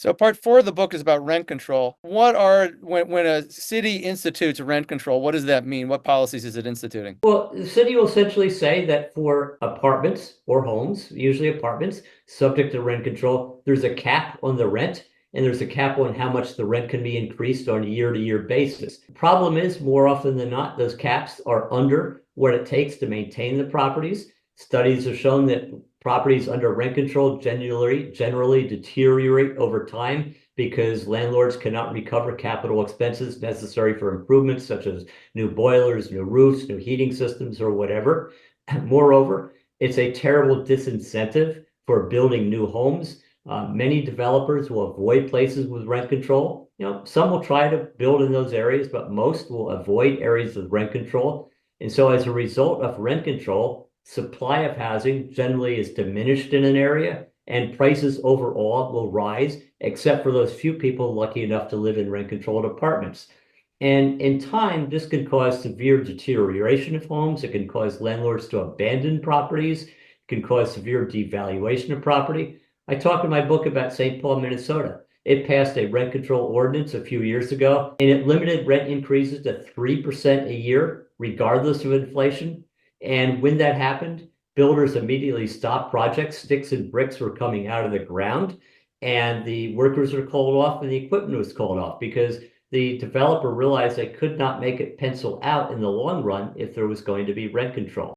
So part 4 of the book is about rent control. When a city institutes rent control, what does that mean? What policies is it instituting? Well, the city will essentially say that for apartments or homes, usually apartments, subject to rent control, there's a cap on the rent and there's a cap on how much the rent can be increased on a year-to-year basis. The problem is, more often than not, those caps are under what it takes to maintain the properties. Studies have shown that properties under rent control generally deteriorate over time because landlords cannot recover capital expenses necessary for improvements such as new boilers, new roofs, new heating systems, or whatever. Moreover, it's a terrible disincentive for building new homes. Many developers will avoid places with rent control. Some will try to build in those areas, but most will avoid areas with rent control. And so as a result of rent control, supply of housing generally is diminished in an area and prices overall will rise, except for those few people lucky enough to live in rent-controlled apartments. And in time, this can cause severe deterioration of homes. It can cause landlords to abandon properties. It can cause severe devaluation of property. I talk in my book about St. Paul, Minnesota. It passed a rent control ordinance a few years ago, and it limited rent increases to 3% a year, regardless of inflation. And when that happened, builders immediately stopped projects. Sticks and bricks were coming out of the ground, and the workers were called off and the equipment was called off because the developer realized they could not make it pencil out in the long run if there was going to be rent control.